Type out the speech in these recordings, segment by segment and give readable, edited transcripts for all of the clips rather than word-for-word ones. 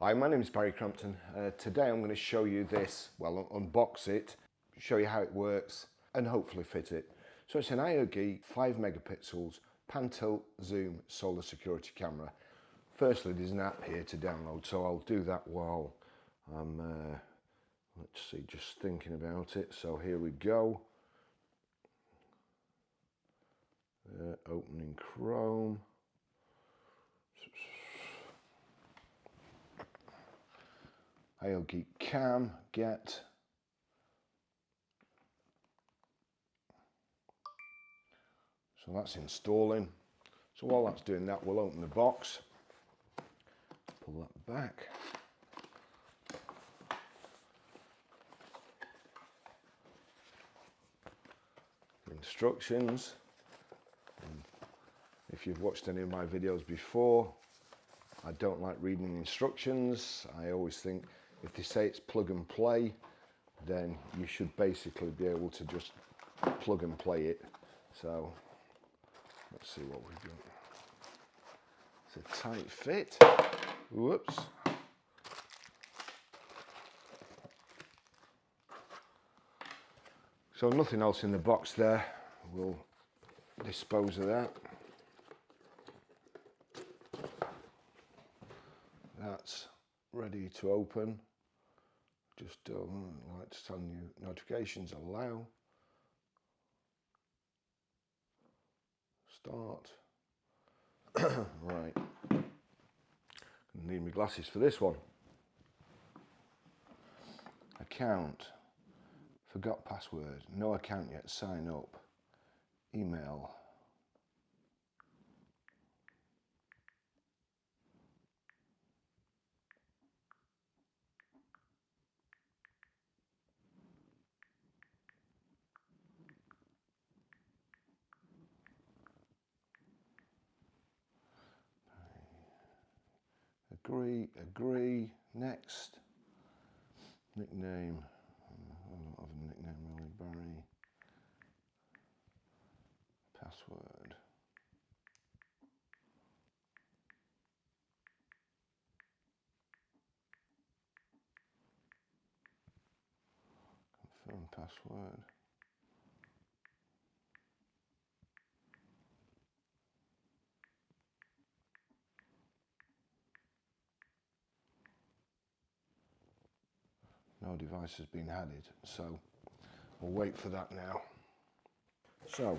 Hi, my name is Barry Crampton. Today I'm going to show you this, well, unbox it, show you how it works and hopefully fit it. So it's an ieGeek 5 megapixels pan tilt zoom solar security camera. Firstly, there's an app here to download, so I'll do that while I'm, let's see, just thinking about it. So here we go. Opening Chrome. ieGeek cam, get. So that's installing. So while that's doing that, we'll open the box. Pull that back. Instructions. And if you've watched any of my videos before, I don't like reading instructions. I always think if they say it's plug and play, then you should basically be able to just plug and play it. So let's see what we've got. It's a tight fit. Whoops. So nothing else in the box there. We'll dispose of that. That's ready to open. Just like to tell you notifications, allow. Start. Right. Need my glasses for this one. Account. Forgot password. No account yet. Sign up. Email. Agree, next. Nickname, I don't have a nickname really, Barry. Password. Confirm password. No device has been added, so we'll wait for that now. So,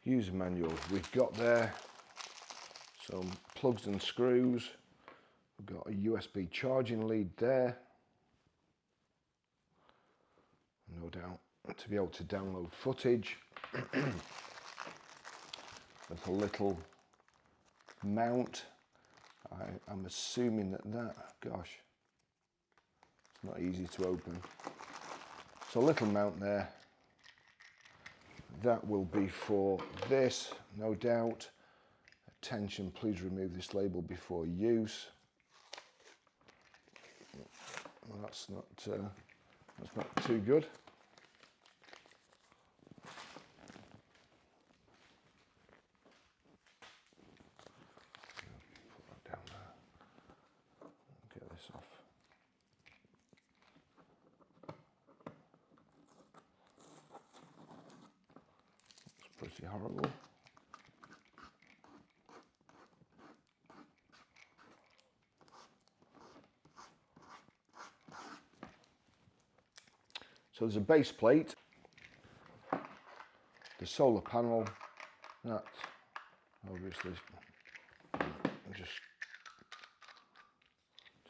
user manual, we've got there some plugs and screws. We've got a USB charging lead there. No doubt to be able to download footage. With a little mount. I'm assuming that, gosh, it's not easy to open. So a little mount there. That will be for this, no doubt. Attention, please remove this label before use. Well, that's not too good. Off. It's pretty horrible. So there's a base plate, the solar panel, that obviously, just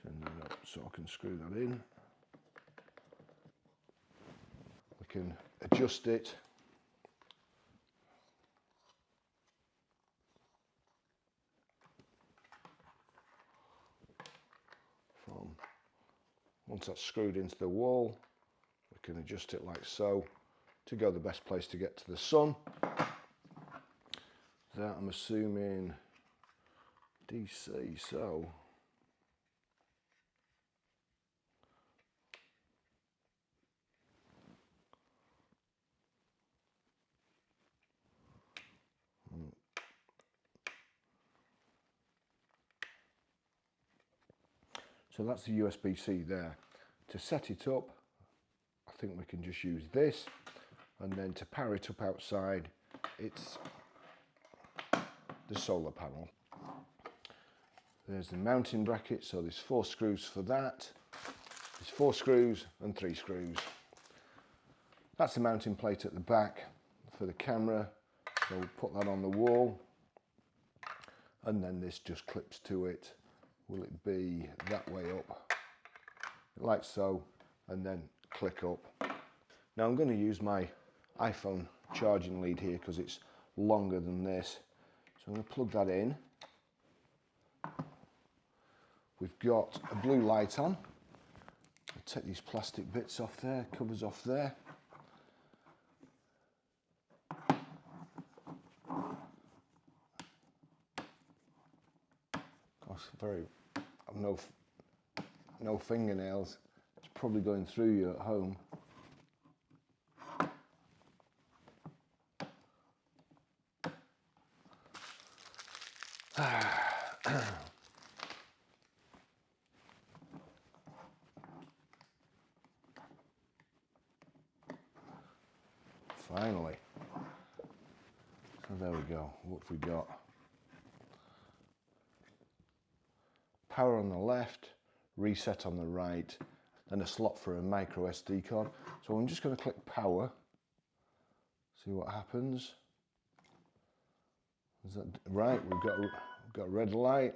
turn that up so I can screw that in. We can adjust it. Once that's screwed into the wall, we can adjust it like so to go the best place to get to the sun. That I'm assuming DC, so So that's the USB-C there. To set it up, I think we can just use this, and then to power it up outside, it's the solar panel. There's the mounting bracket, so there's 4 screws for that. There's 4 screws and 3 screws. That's the mounting plate at the back for the camera, so we'll put that on the wall, and then this just clips to it. Will it be that way up? Like so, and then click up. Now I'm going to use my iPhone charging lead here because it's longer than this. So I'm going to plug that in. We've got a blue light on. I'll take these plastic bits off there, covers off there. Gosh, I've no fingernails. It's probably going through you at home. Finally. So there we go. What have we got? Power on the left, reset on the right, and a slot for a micro SD card. So I'm just going to click power, see what happens. Is that right? We've got a red light,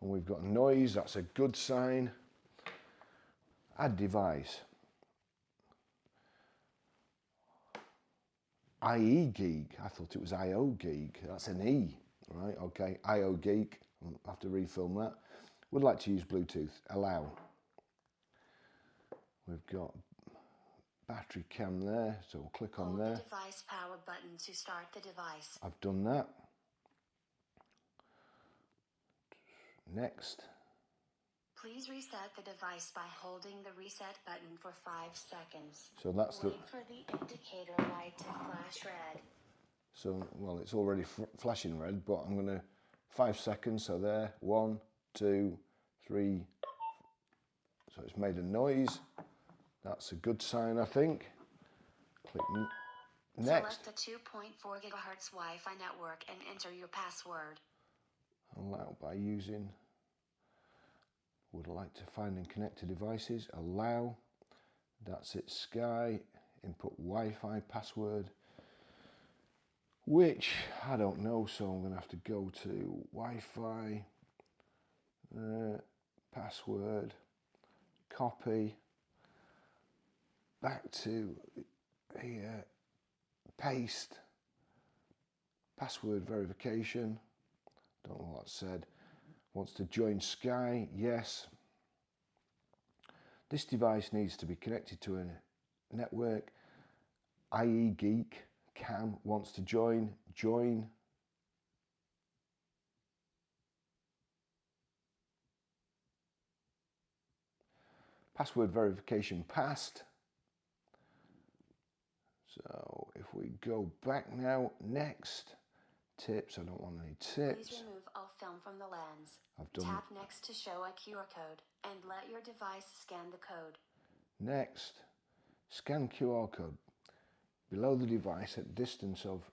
and we've got noise. That's a good sign. Add device. ieGeek. I thought it was ieGeek. That's an E, right? Okay, ieGeek. I'll have to refilm that. Would like to use Bluetooth. Allow. We've got battery cam there, so we'll click on there. Hold the device power button to start the device. I've done that. Next. Please reset the device by holding the reset button for 5 seconds. So that's Wait for the indicator light to flash red. So, well, it's already flashing red, but I'm going to 5 seconds. So there, 1, 2, 3. So it's made a noise. That's a good sign, I think. Click next. Select the 2.4 GHz Wi-Fi network and enter your password. Allow by using. Would like to find and connect to devices. Allow. That's it. Sky. Input Wi-Fi password, which I don't know. So I'm going to have to go to Wi-Fi. Password. Copy. Back to here. Paste. Password verification. Don't know what that said. Wants to join Sky, yes. This device needs to be connected to a network. ieGeek Cam wants to join. Join. Password verification passed. So if we go back now, next. Tips, I don't want any tips. Please remove all film from the lens. I've done. Tap next to show a QR code and let your device scan the code. Next, scan QR code. Below the device at a distance of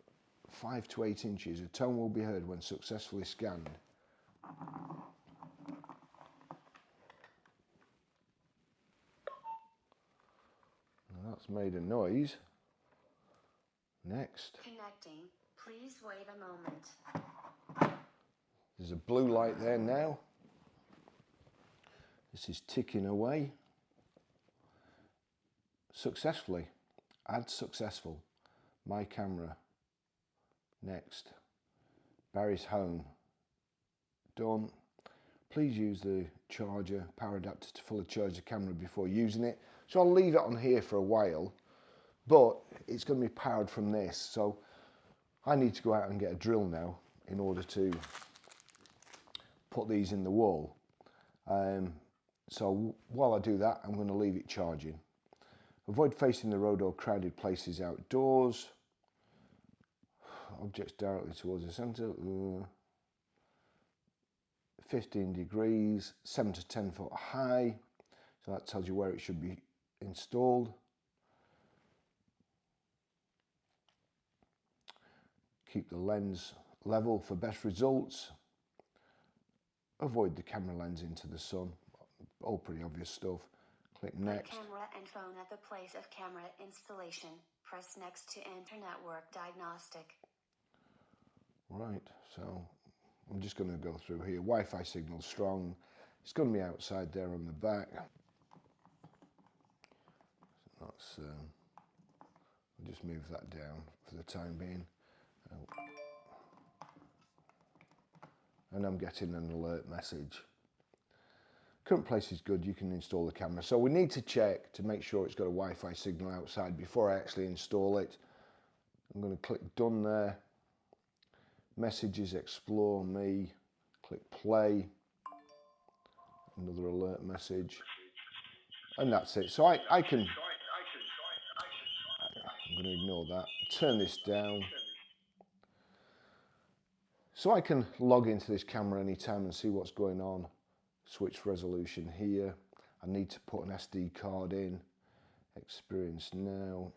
5 to 8 inches, a tone will be heard when successfully scanned. Now that's made a noise. Next. Connecting. Please wait a moment. There's a blue light there now. This is ticking away. Successfully. Add successful. My camera. Next. Barry's home. Done. Please use the charger, power adapter to fully charge the camera before using it. So I'll leave it on here for a while, but it's going to be powered from this. So I need to go out and get a drill now in order to put these in the wall. So while I do that, I'm going to leave it charging. Avoid facing the road or crowded places outdoors. Objects directly towards the centre. 15 degrees, 7 to 10 foot high. So that tells you where it should be installed. Keep the lens level for best results. Avoid the camera lens into the sun. All pretty obvious stuff. Click next. Put camera and phone at the place of camera installation. Press next to enter network diagnostic. Right, so I'm just going to go through here. Wi-Fi signal strong. It's going to be outside there on the back. That's, I'll just move that down for the time being. And I'm getting an alert message. Current place is good, you can install the camera. So we need to check to make sure it's got a Wi-Fi signal outside before I actually install it. I'm going to click done there. Messages, explore me, click play. Another alert message. And that's it. So I can, I'm going to ignore that. Turn this down. So I can log into this camera anytime and see what's going on. Switch resolution here. I need to put an SD card in. Experience now.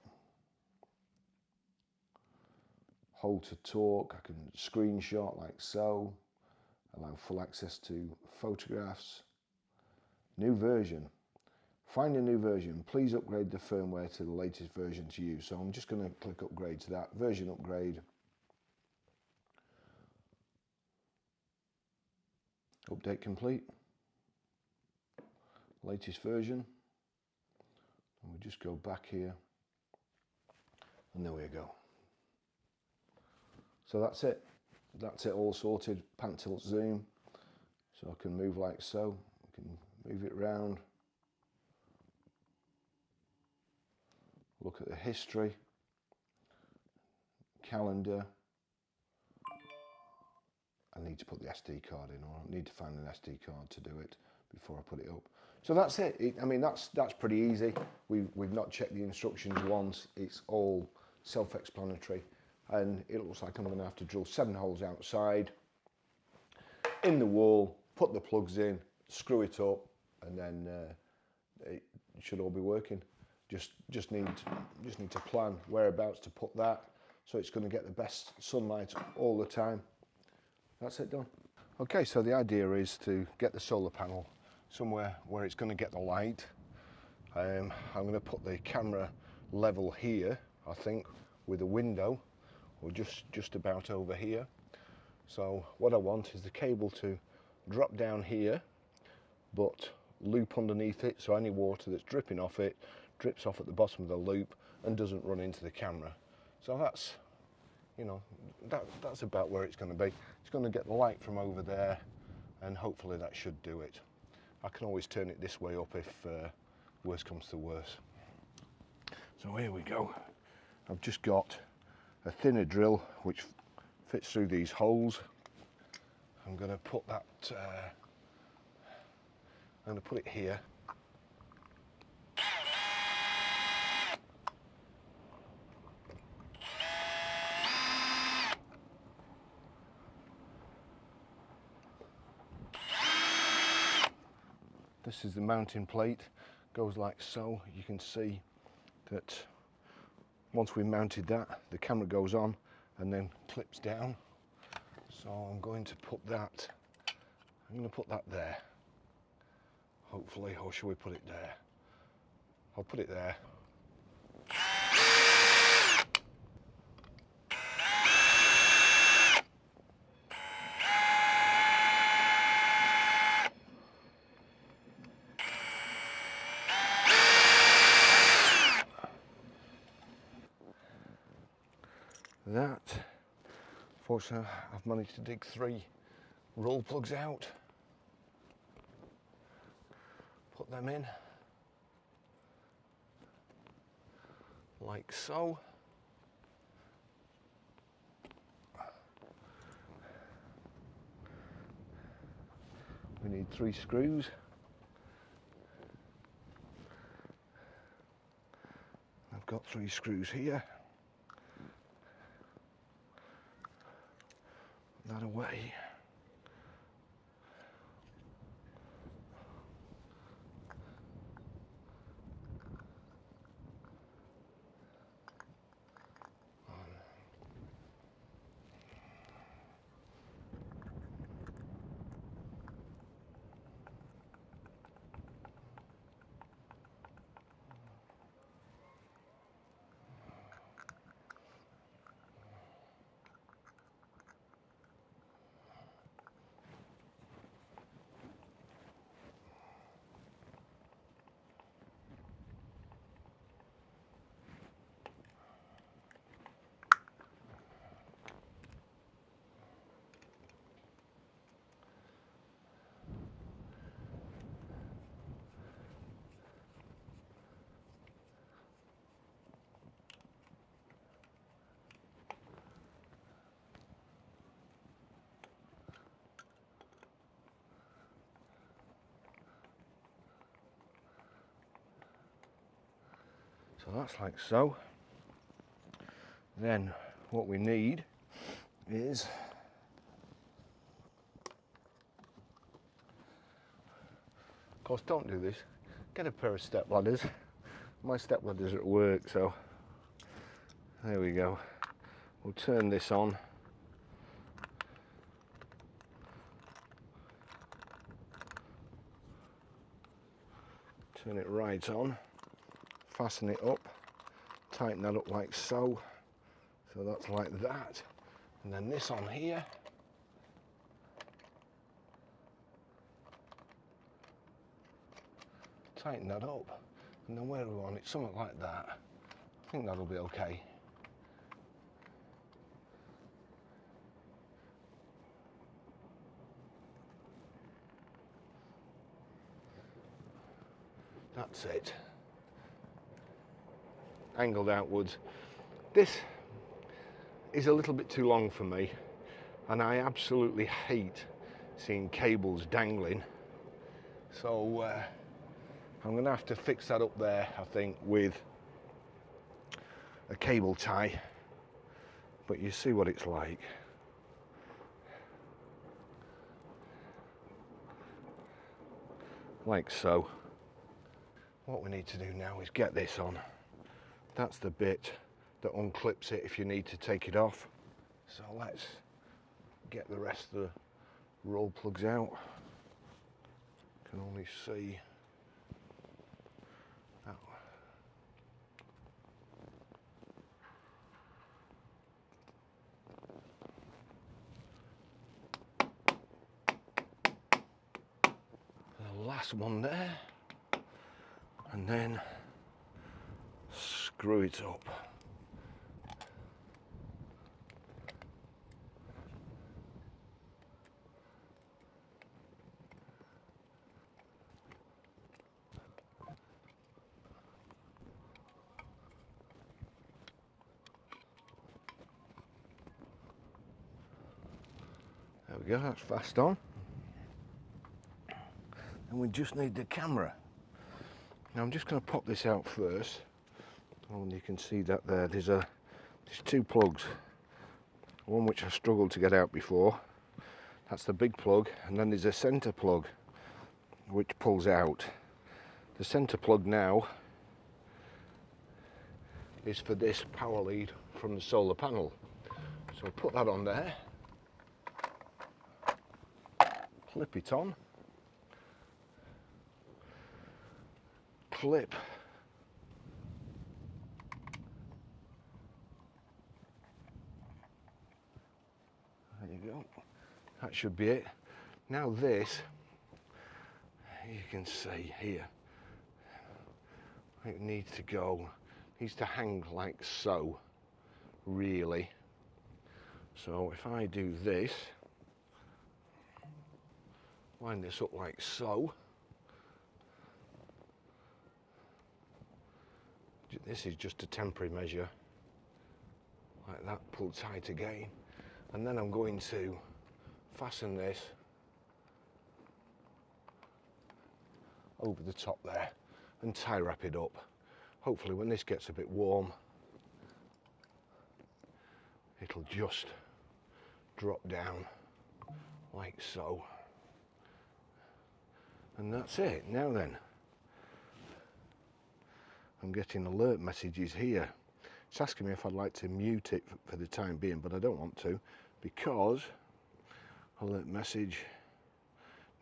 Hold to talk. I can screenshot like so. Allow full access to photographs. New version. Find a new version. Please upgrade the firmware to the latest version to use. So I'm just going to click upgrade to that. Version upgrade. Update complete. Latest version. And we just go back here. And there we go. So that's it. That's it all sorted. Pan tilt zoom. So I can move like so. I can move it round. Look at the history. Calendar. I need to put the SD card in, or I need to find an SD card to do it before I put it up. So that's it. I mean, that's pretty easy. We've not checked the instructions once. It's all self-explanatory. And it looks like I'm going to have to drill 7 holes outside, in the wall, put the plugs in, screw it up, and then it should all be working. Just need to plan whereabouts to put that, so it's going to get the best sunlight all the time. That's it done. Okay, so the idea is to get the solar panel somewhere where it's going to get the light. I'm going to put the camera level here, I think, with a window, or just about over here. So what I want is the cable to drop down here, but loop underneath it, so any water that's dripping off it drips off at the bottom of the loop and doesn't run into the camera. So that's, you know, that's about where it's going to be. It's going to get the light from over there, and hopefully that should do it. I can always turn it this way up if worse comes to worse. So here we go. I've just got a thinner drill which fits through these holes. I'm going to put that, I'm going to put it here. This is the mounting plate, goes like so. You can see that once we mounted that, the camera goes on and then clips down. So I'm going to put that, there, hopefully, or should we put it there? I'll put it there. That, fortunately, I've managed to dig 3 roll plugs out, put them in like so. We need 3 screws. I've got 3 screws here. That away. So that's like so. Then what we need is of course, don't do this. Get a pair of step ladders. My step ladders are at work, so there we go. We'll turn this on. Turn it right on. Fasten it up. Tighten that up like so. So that's like that. And then this on here. Tighten that up. And then where do we want it? Something like that. I think that'll be okay. That's it. Angled outwards. This is a little bit too long for me, and I absolutely hate seeing cables dangling. So I'm going to have to fix that up there, I think, with a cable tie. But you see what it's like. Like so. What we need to do now is get this on. That's the bit that unclips it if you need to take it off. So let's get the rest of the roll plugs out. Can only see that. The last one there, and then screw it up. There we go, that's fast on. And we just need the camera. Now I'm just going to pop this out first. Oh, and you can see that there's two plugs. One which I struggled to get out before. That's the big plug, and then there's a centre plug which pulls out. The centre plug now is for this power lead from the solar panel. So I'll put that on there. Clip it on. Clip. There you go. That should be it. Now this, you can see here, it needs to hang like so, really. So if I do this, line this up like so. This is just a temporary measure, like that, pull tight again. And then I'm going to fasten this over the top there and tie wrap it up. Hopefully when this gets a bit warm, it'll just drop down like so. And that's it. Now then, I'm getting alert messages here. It's asking me if I'd like to mute it for the time being, but I don't want to, because alert message,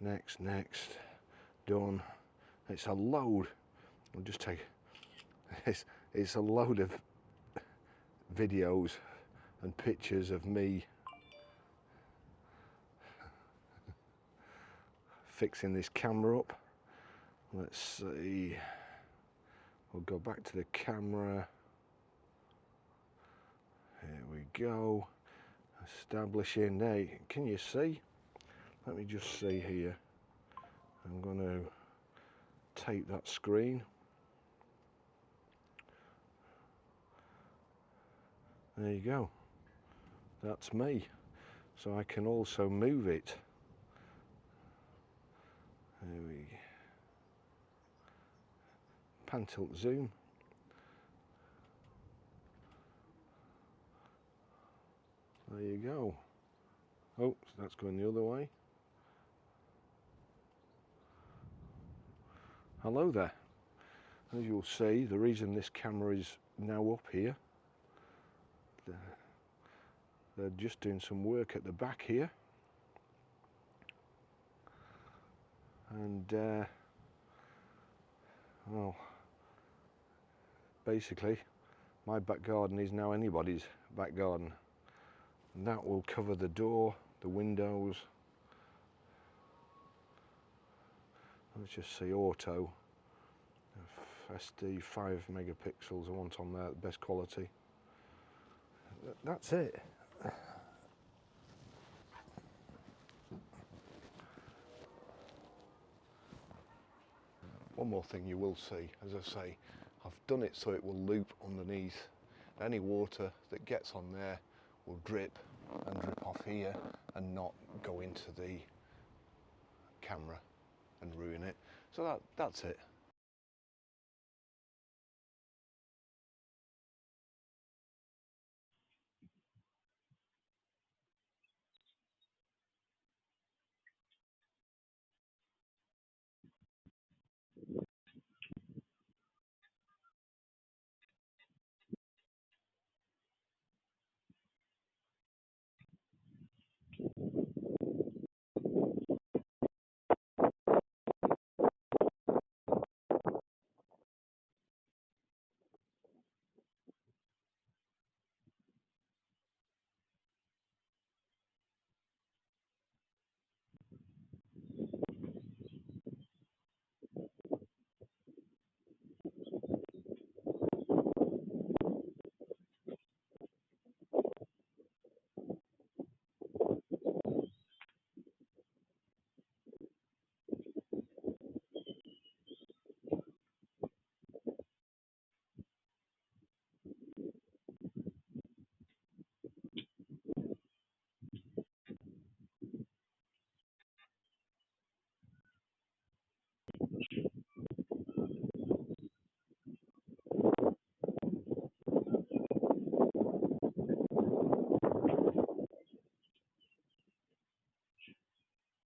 next, done. It's a load. I'll just take, it's a load of videos and pictures of me fixing this camera up. Let's see. We'll go back to the camera. Here we go. Establishing there. Can you see? Let me just see here. I'm going to tape that screen. There you go. That's me. So I can also move it. There we pan tilt zoom. There you go. Oh, that's going the other way. Hello there. As you'll see, the reason this camera is now up here, they're just doing some work at the back here. And well, basically my back garden is now anybody's back garden, and that will cover the door, the windows. Let's just see auto, SD 5 megapixels I want on there, best quality. That's it. One more thing you will see, as I say, I've done it so it will loop underneath. Any water that gets on there will drip and drip off here and not go into the camera and ruin it. So that's it.